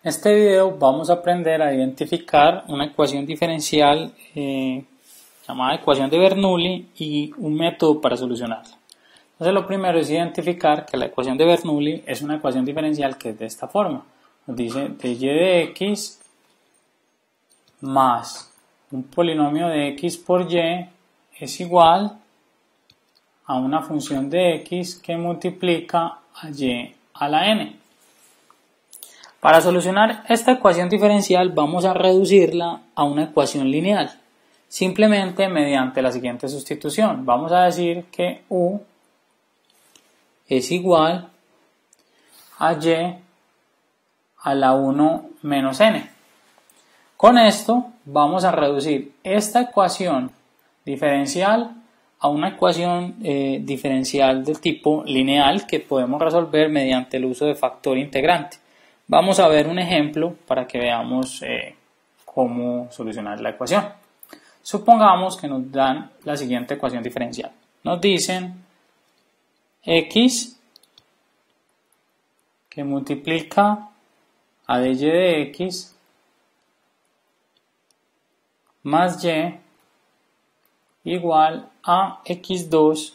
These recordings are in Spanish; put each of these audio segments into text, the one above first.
En este video vamos a aprender a identificar una ecuación diferencial llamada ecuación de Bernoulli y un método para solucionarla. Entonces lo primero es identificar que la ecuación de Bernoulli es una ecuación diferencial que es de esta forma. Nos dice dy de x más un polinomio de x por y es igual a una función de x que multiplica a y a la n. Para solucionar esta ecuación diferencial vamos a reducirla a una ecuación lineal, simplemente mediante la siguiente sustitución. Vamos a decir que u es igual a y a la 1 menos n. Con esto vamos a reducir esta ecuación diferencial a una ecuación diferencial de tipo lineal que podemos resolver mediante el uso de factor integrante. Vamos a ver un ejemplo para que veamos cómo solucionar la ecuación. Supongamos que nos dan la siguiente ecuación diferencial. Nos dicen x que multiplica a dy de x más y igual a x2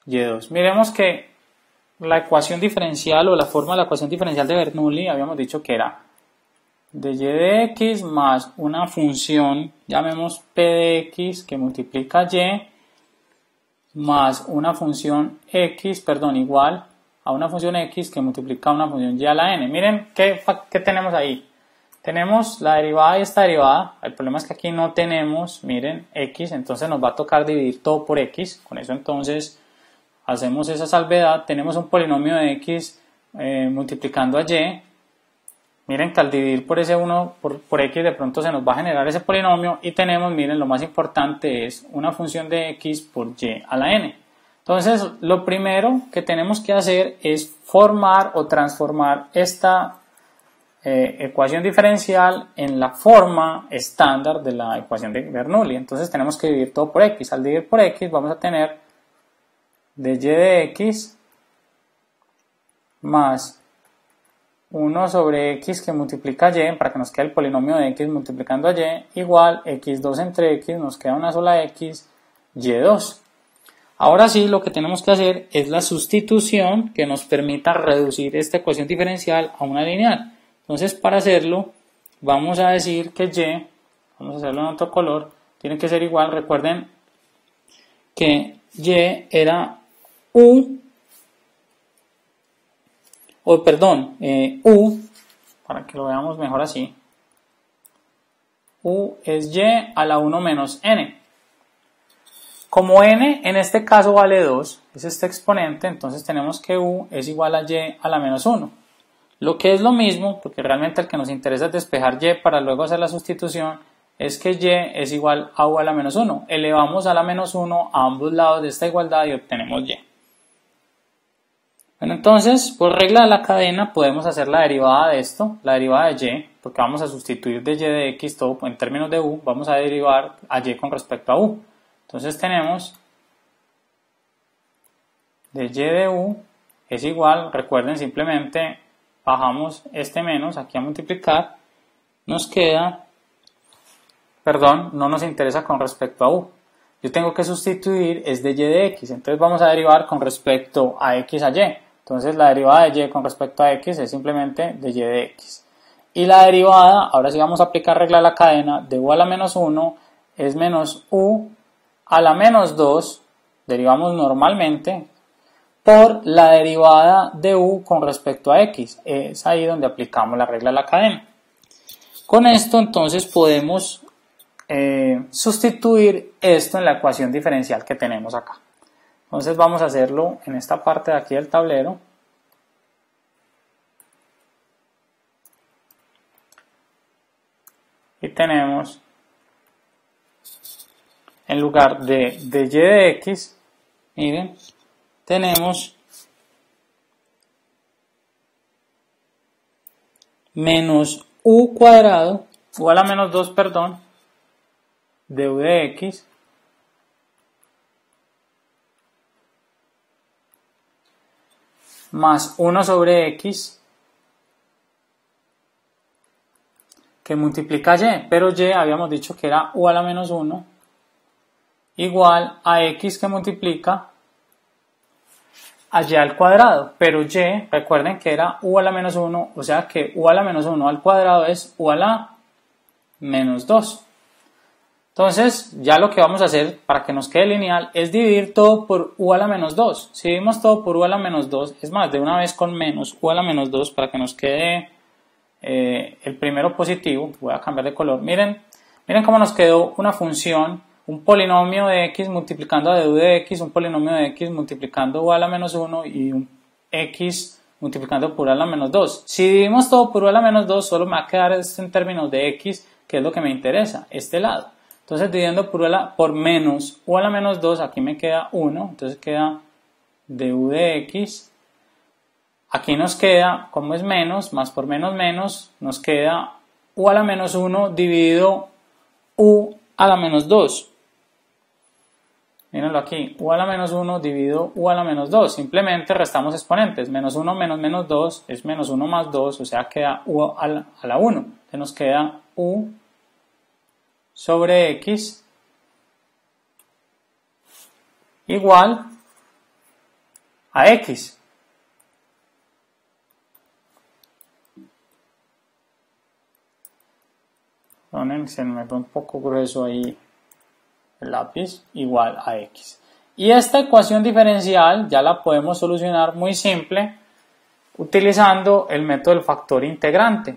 y2. Miremos que la ecuación diferencial o la forma de la ecuación diferencial de Bernoulli habíamos dicho que era dy de x más una función, llamemos p de x, que multiplica y más una función x, igual a una función x que multiplica una función y a la n. Miren qué tenemos ahí. Tenemos la derivada y esta derivada. El problema es que aquí no tenemos, miren, x, entonces nos va a tocar dividir todo por x. Con eso entonces hacemos esa salvedad. Tenemos un polinomio de x multiplicando a y. Miren que al dividir por ese 1 por x de pronto se nos va a generar ese polinomio. Y tenemos, miren, lo más importante es una función de x por y a la n. Entonces lo primero que tenemos que hacer es formar o transformar esta ecuación diferencial en la forma estándar de la ecuación de Bernoulli. Entonces tenemos que dividir todo por x. Al dividir por x vamos a tener dy de x más 1 sobre x que multiplica y, para que nos quede el polinomio de x multiplicando a y, igual x2 entre x, nos queda una sola x, y2. Ahora sí, lo que tenemos que hacer es la sustitución que nos permita reducir esta ecuación diferencial a una lineal. Entonces, para hacerlo, vamos a decir que y, vamos a hacerlo en otro color, tiene que ser igual. Recuerden que y era u, para que lo veamos mejor así. U es y a la 1 menos n. Como n en este caso vale 2, es este exponente, entonces tenemos que u es igual a y a la menos 1. Lo que es lo mismo, porque realmente el que nos interesa es despejar y para luego hacer la sustitución, es que y es igual a u a la menos 1. Elevamos a la menos 1 a ambos lados de esta igualdad y obtenemos y. Bueno, entonces, por regla de la cadena podemos hacer la derivada de esto, la derivada de y, porque vamos a sustituir de y de x todo en términos de u, vamos a derivar a y con respecto a u. Entonces tenemos de y de u es igual, recuerden, simplemente bajamos este menos aquí a multiplicar, nos queda, no nos interesa con respecto a u. Yo tengo que sustituir es de y de x, entonces vamos a derivar con respecto a x a y. Entonces la derivada de y con respecto a x es simplemente de y de x. Y la derivada, ahora sí vamos a aplicar regla de la cadena, de u a la menos 1 es menos u a la menos 2, derivamos normalmente, por la derivada de u con respecto a x. Es ahí donde aplicamos la regla de la cadena. Con esto entonces podemos sustituir esto en la ecuación diferencial que tenemos acá. Entonces vamos a hacerlo en esta parte de aquí del tablero. Y tenemos, en lugar de y de x, miren, tenemos menos u cuadrado, u a la menos 2, de u de x, más 1 sobre x que multiplica y, pero y habíamos dicho que era u a la menos 1 igual a x que multiplica a y al cuadrado, pero y, recuerden que era u a la menos 1, o sea que u a la menos 1 al cuadrado es u a la menos 2. Entonces, ya lo que vamos a hacer para que nos quede lineal es dividir todo por u a la menos 2. Si dividimos todo por u a la menos 2, es más, de una vez con menos u a la menos 2 para que nos quede el primero positivo. Voy a cambiar de color. Miren cómo nos quedó una función, un polinomio de x multiplicando a de u de x, un polinomio de x multiplicando u a la menos 1 y un x multiplicando por u a la menos 2. Si dividimos todo por u a la menos 2, solo me va a quedar esto en términos de x, que es lo que me interesa, este lado. Entonces, dividiendo por menos u a la menos 2, aquí me queda 1, entonces queda de u de x. Aquí nos queda, como es menos, más por menos, nos queda u a la menos 1 dividido u a la menos 2. Mírenlo aquí, u a la menos 1 dividido u a la menos 2. Simplemente restamos exponentes. Menos 1 menos menos 2 es menos 1 más 2, o sea, queda u a la 1. Entonces nos queda u sobre x igual a x. Se me ve un poco grueso ahí el lápiz, igual a x. Y esta ecuación diferencial ya la podemos solucionar muy simple utilizando el método del factor integrante.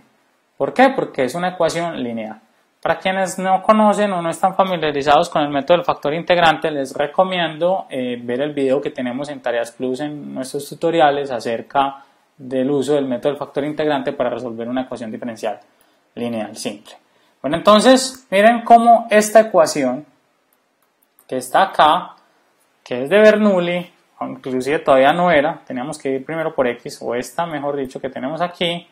¿Por qué? Porque es una ecuación lineal. Para quienes no conocen o no están familiarizados con el método del factor integrante, les recomiendo ver el video que tenemos en Tareas Plus en nuestros tutoriales acerca del uso del método del factor integrante para resolver una ecuación diferencial lineal simple. Bueno, entonces, miren cómo esta ecuación que está acá, que es de Bernoulli, inclusive todavía no era, teníamos que ir primero por x, o esta, mejor dicho, que tenemos aquí,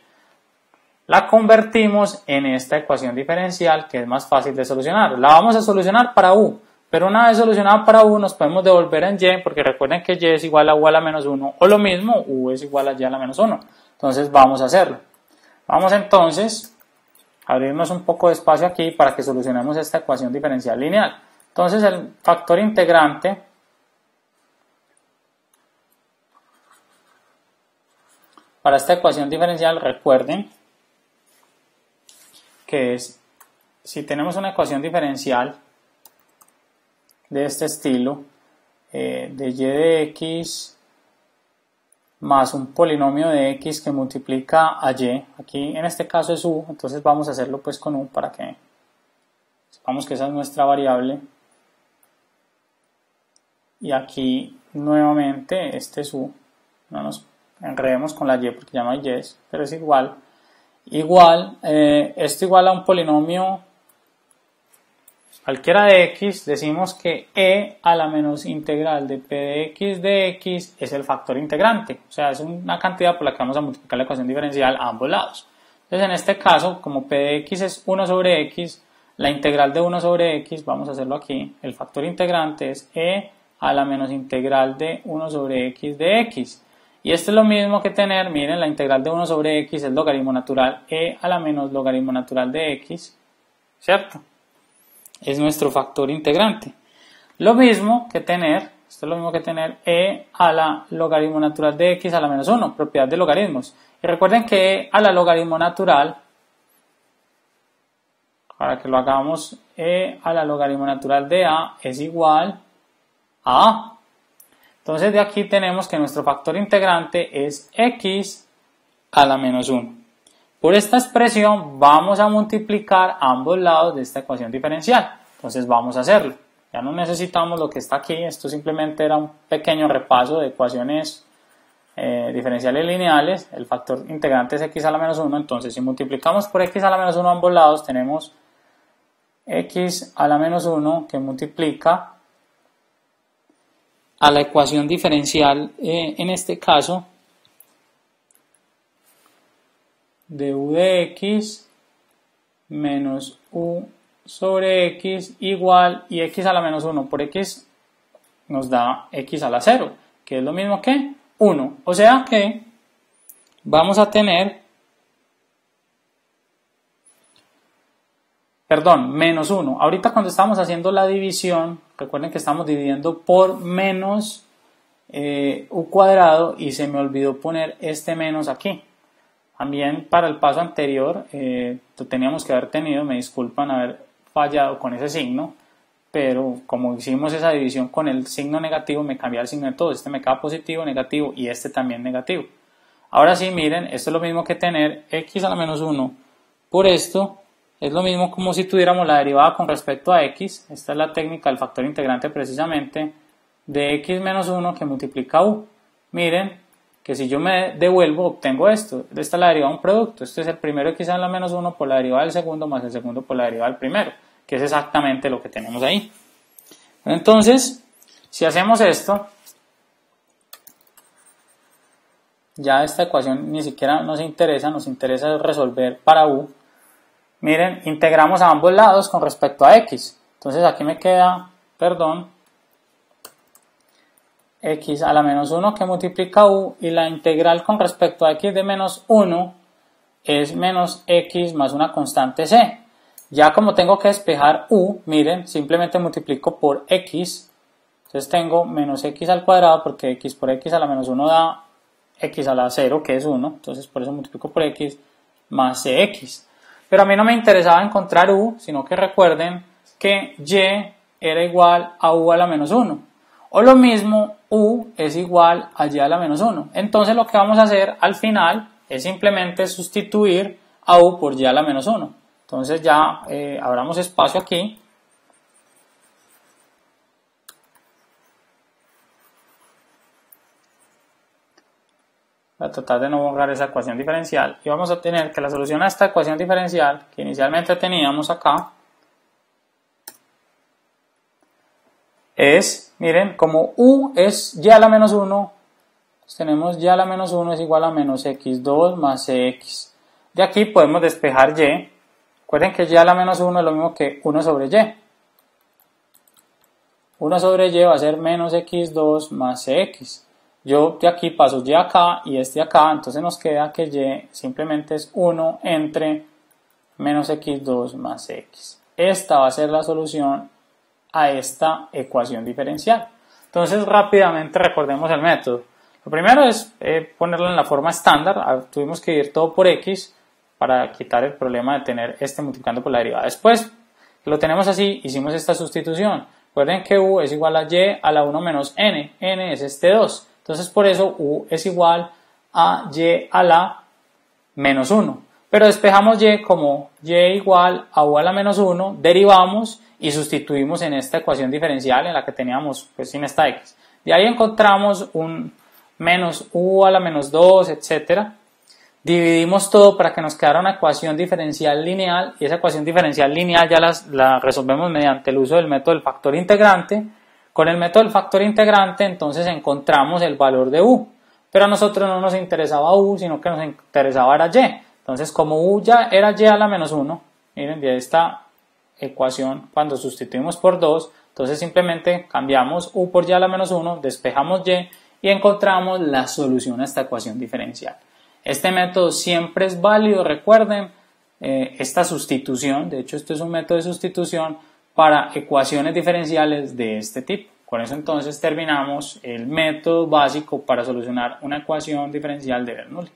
la convertimos en esta ecuación diferencial que es más fácil de solucionar. La vamos a solucionar para u, pero una vez solucionada para u nos podemos devolver en y, porque recuerden que y es igual a u a la menos 1, o lo mismo, u es igual a y a la menos 1. Entonces vamos a hacerlo. Vamos entonces a abrirnos un poco de espacio aquí para que solucionemos esta ecuación diferencial lineal. Entonces el factor integrante para esta ecuación diferencial, recuerden que es, si tenemos una ecuación diferencial de este estilo, de y de x más un polinomio de x que multiplica a y, aquí en este caso es u, entonces vamos a hacerlo pues con u para que sepamos que esa es nuestra variable, y aquí nuevamente este es u, no nos enredemos con la y porque ya no hay y, pero es igual, esto igual a un polinomio cualquiera de x, decimos que e a la menos integral de p de x es el factor integrante, o sea, es una cantidad por la que vamos a multiplicar la ecuación diferencial a ambos lados. Entonces, en este caso, como p de x es 1 sobre x, la integral de 1 sobre x, vamos a hacerlo aquí, el factor integrante es e a la menos integral de 1 sobre x de x. Y esto es lo mismo que tener, miren, la integral de 1 sobre x es logaritmo natural e a la menos logaritmo natural de x, ¿cierto? Es nuestro factor integrante. Lo mismo que tener, esto es lo mismo que tener e a la logaritmo natural de x a la menos 1, propiedad de logaritmos. Y recuerden que e a la logaritmo natural, para que lo hagamos, e a la logaritmo natural de a es igual a a. Entonces de aquí tenemos que nuestro factor integrante es x a la menos 1. Por esta expresión vamos a multiplicar ambos lados de esta ecuación diferencial. Entonces vamos a hacerlo. Ya no necesitamos lo que está aquí. Esto simplemente era un pequeño repaso de ecuaciones diferenciales lineales. El factor integrante es x a la menos 1. Entonces si multiplicamos por x a la menos 1 ambos lados, tenemos x a la menos 1 que multiplica a la ecuación diferencial, en este caso, de u de x menos u sobre x igual, y x a la menos 1 por x nos da x a la 0, que es lo mismo que 1. O sea que vamos a tener perdón, menos 1. Ahorita cuando estamos haciendo la división, recuerden que estamos dividiendo por menos u cuadrado y se me olvidó poner este menos aquí. También para el paso anterior lo teníamos que haber tenido, me disculpan haber fallado con ese signo, pero como hicimos esa división con el signo negativo, me cambié el signo de todos. Este me queda positivo, negativo y este también negativo. Ahora sí, miren, esto es lo mismo que tener x a la menos 1 por esto. Es lo mismo como si tuviéramos la derivada con respecto a x. Esta es la técnica del factor integrante precisamente de x menos 1 que multiplica u. Miren que si yo me devuelvo obtengo esto. Esta es la derivada de un producto. Este es el primero x a la menos 1 por la derivada del segundo más el segundo por la derivada del primero, que es exactamente lo que tenemos ahí. Entonces, si hacemos esto, ya esta ecuación ni siquiera nos interesa resolver para u. Miren, integramos a ambos lados con respecto a x. Entonces aquí me queda, x a la menos 1 que multiplica u, y la integral con respecto a x de menos 1 es menos x más una constante c. Ya como tengo que despejar u, miren, simplemente multiplico por x. Entonces tengo menos x al cuadrado, porque x por x a la menos 1 da x a la 0, que es 1. Entonces por eso multiplico por x más cx. Pero a mí no me interesaba encontrar u, sino que recuerden que y era igual a u a la menos 1. O lo mismo, u es igual a y a la menos 1. Entonces lo que vamos a hacer al final es simplemente sustituir a u por y a la menos 1. Entonces ya abramos espacio aquí. Voy a tratar de no borrar esa ecuación diferencial. Y vamos a tener que la solución a esta ecuación diferencial que inicialmente teníamos acá es, miren, como u es y a la menos 1, pues tenemos y a la menos 1 es igual a menos x2 más cx. De aquí podemos despejar y. Recuerden que y a la menos 1 es lo mismo que 1 sobre y. 1 sobre y va a ser menos x2 más cx. Yo de aquí paso y acá y este acá, entonces nos queda que y simplemente es 1 entre menos x2 más x. Esta va a ser la solución a esta ecuación diferencial. Entonces rápidamente recordemos el método. Lo primero es ponerlo en la forma estándar. Tuvimos que ir todo por x para quitar el problema de tener este multiplicando por la derivada. Después que lo tenemos así, hicimos esta sustitución. Recuerden que u es igual a y a la 1 menos n. N es este 2. Entonces por eso u es igual a y a la menos 1. Pero despejamos y como y igual a u a la menos 1, derivamos y sustituimos en esta ecuación diferencial en la que teníamos pues sin esta x. De ahí encontramos un menos u a la menos 2, etc. Dividimos todo para que nos quedara una ecuación diferencial lineal, y esa ecuación diferencial lineal ya la resolvemos mediante el uso del método del factor integrante. Con el método del factor integrante entonces encontramos el valor de u, pero a nosotros no nos interesaba u, sino que nos interesaba era y. Entonces como u ya era y a la menos 1, miren, de esta ecuación cuando sustituimos por 2, entonces simplemente cambiamos u por y a la menos 1, despejamos y encontramos la solución a esta ecuación diferencial. Este método siempre es válido, recuerden, esta sustitución, de hecho esto es un método de sustitución para ecuaciones diferenciales de este tipo. Con eso entonces terminamos el método básico para solucionar una ecuación diferencial de Bernoulli.